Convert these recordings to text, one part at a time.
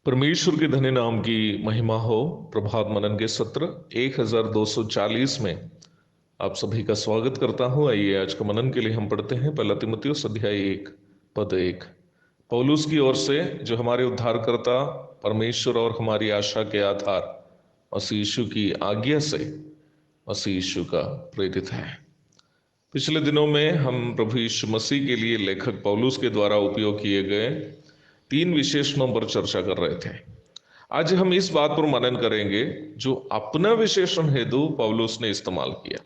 परमेश्वर के धन्य नाम की महिमा हो। प्रभात मनन के सत्र 1240 में आप सभी का स्वागत करता हूं। आइए आज का मनन के लिए हम पढ़ते हैं पहला तीमुथियुस अध्याय 1 पद 1। पौलुस की ओर से, जो हमारे उद्धारकर्ता परमेश्वर और हमारी आशा के आधार मसीह यीशु की आज्ञा से मसीह यीशु का प्रेरित है। पिछले दिनों में हम प्रभु यीशु मसीह के लिए लेखक पौलुस के द्वारा उपयोग किए गए 3 विशेषणों पर चर्चा कर रहे थे। आज हम इस बात पर मनन करेंगे जो अपना विशेषण हेतु पौलुस ने इस्तेमाल किया।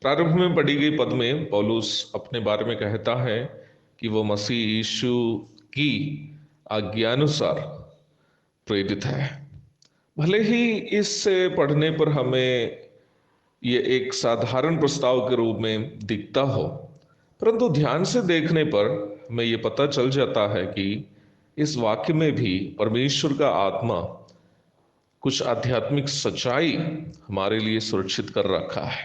प्रारंभ में पढ़ी गई पद में पौलुस अपने बारे में कहता है कि वो मसीह यीशु की आज्ञानुसार प्रेरित है। भले ही इससे पढ़ने पर हमें ये एक साधारण प्रस्ताव के रूप में दिखता हो, परंतु ध्यान से देखने पर हमें ये पता चल जाता है कि इस वाक्य में भी परमेश्वर का आत्मा कुछ आध्यात्मिक सच्चाई हमारे लिए सुरक्षित कर रखा है।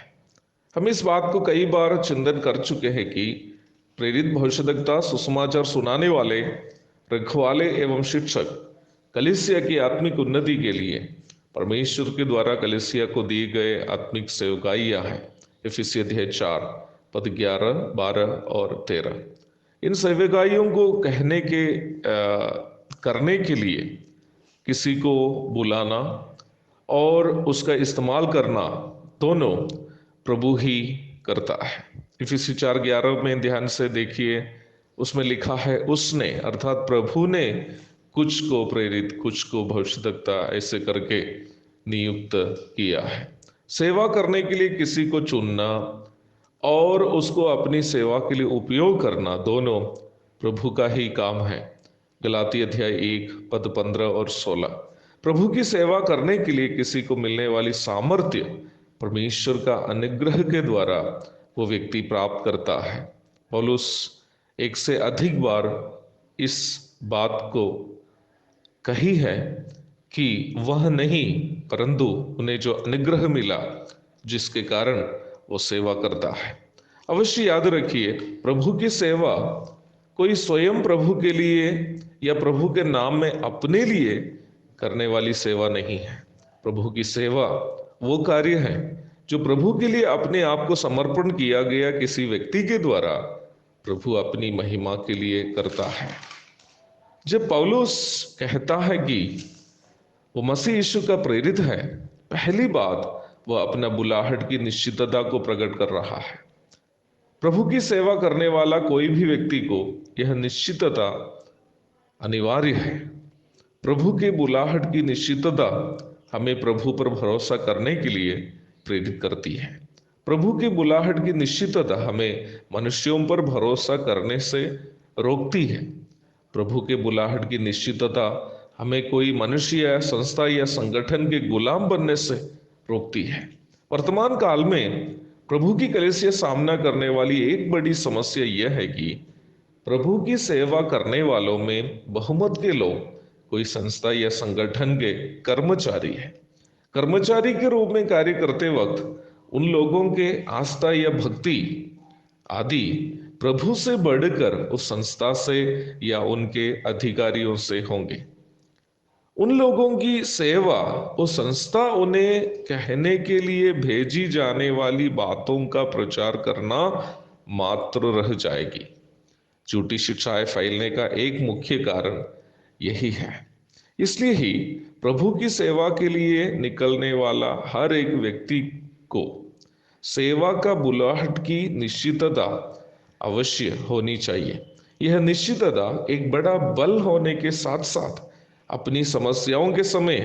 हम इस बात को कई बार चिंतन कर चुके हैं कि प्रेरित भविष्यद्वक्ता, सुसमाचार सुनाने वाले, रखवाले एवं शिक्षक कलीसिया की आत्मिक उन्नति के लिए परमेश्वर के द्वारा कलीसिया को दिए गए आत्मिक सेवकाइयां हैं। इफिसी अध्याय 4 पद 11, 12 और 13। इन सेवकाइयों को करने के लिए किसी को बुलाना और उसका इस्तेमाल करना दोनों प्रभु ही करता है। इफिसी 4:11 में ध्यान से देखिए, उसमें लिखा है उसने अर्थात प्रभु ने कुछ को प्रेरित, कुछ को भविष्यद्वक्ता, ऐसे करके नियुक्त किया है। सेवा करने के लिए किसी को चुनना और उसको अपनी सेवा के लिए उपयोग करना दोनों प्रभु का ही काम है। गलाती अध्याय 1 पद 15 और 16। प्रभु की सेवा करने के लिए किसी को मिलने वाली सामर्थ्य परमेश्वर का अनुग्रह के द्वारा वो व्यक्ति प्राप्त करता है। पौलुस एक से अधिक बार इस बात को कही है कि वह नहीं, परंतु उन्हें जो अनुग्रह मिला जिसके कारण वो सेवा करता है। अवश्य याद रखिए, प्रभु की सेवा कोई स्वयं प्रभु के लिए या प्रभु के नाम में अपने लिए करने वाली सेवा नहीं है। प्रभु की सेवा वो कार्य है जो प्रभु के लिए अपने आप को समर्पण किया गया किसी व्यक्ति के द्वारा प्रभु अपनी महिमा के लिए करता है। जब पौलुस कहता है कि वो मसीह यीशु का प्रेरित है, पहली बात वह अपना बुलाहट की निश्चितता को प्रकट कर रहा है। प्रभु की सेवा करने वाला कोई भी व्यक्ति को यह निश्चितता अनिवार्य है। प्रभु के बुलाहट की निश्चितता हमें प्रभु पर भरोसा करने के लिए प्रेरित करती है। प्रभु की बुलाहट की निश्चितता हमें मनुष्यों पर भरोसा करने से रोकती है। प्रभु के बुलाहट की निश्चितता हमें कोई मनुष्य या संस्था या संगठन के गुलाम बनने से रोकती है। वर्तमान काल में प्रभु की कलीसिया सामना करने वाली एक बड़ी समस्या यह है कि प्रभु की सेवा करने वालों में बहुमत के लोग कोई संस्था या संगठन के कर्मचारी है। कर्मचारी के रूप में कार्य करते वक्त उन लोगों के आस्था या भक्ति आदि प्रभु से बढ़कर उस संस्था से या उनके अधिकारियों से होंगे। उन लोगों की सेवा उस संस्था उन्हें कहने के लिए भेजी जाने वाली बातों का प्रचार करना मात्र रह जाएगी। झूठी शिक्षाएं फैलने का एक मुख्य कारण यही है। इसलिए ही प्रभु की सेवा के लिए निकलने वाला हर एक व्यक्ति को सेवा का बुलाहट की निश्चितता अवश्य होनी चाहिए। यह निश्चितता एक बड़ा बल होने के साथ साथ अपनी समस्याओं के समय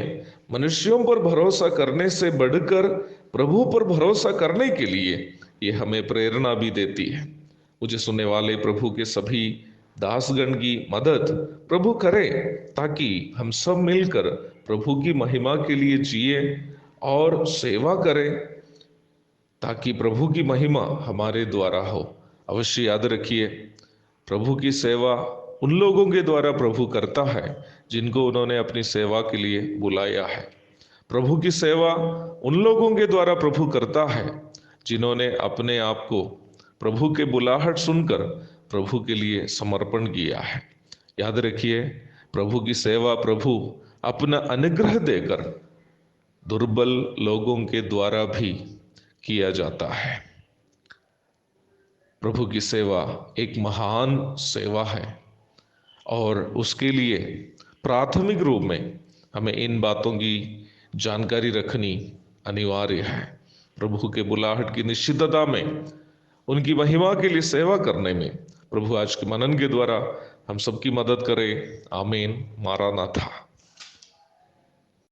मनुष्यों पर भरोसा करने से बढ़कर प्रभु पर भरोसा करने के लिए यह हमें प्रेरणा भी देती है। मुझे सुनने वाले प्रभु के सभी दासगण की मदद प्रभु करे ताकि हम सब मिलकर प्रभु की महिमा के लिए जिए और सेवा करें, ताकि प्रभु की महिमा हमारे द्वारा हो। अवश्य याद रखिए, प्रभु की सेवा उन लोगों के द्वारा प्रभु करता है जिनको उन्होंने अपनी सेवा के लिए बुलाया है। प्रभु की सेवा उन लोगों के द्वारा प्रभु करता है जिन्होंने अपने आप को प्रभु के बुलाहट सुनकर प्रभु के लिए समर्पण किया है। याद रखिए, प्रभु की सेवा प्रभु अपना अनुग्रह देकर दुर्बल लोगों के द्वारा भी किया जाता है। प्रभु की सेवा एक महान सेवा है और उसके लिए प्राथमिक रूप में हमें इन बातों की जानकारी रखनी अनिवार्य है। प्रभु के बुलाहट की निश्चितता में, उनकी महिमा के लिए सेवा करने में प्रभु आज के मनन के द्वारा हम सबकी मदद करे। आमीन। मारानाथा।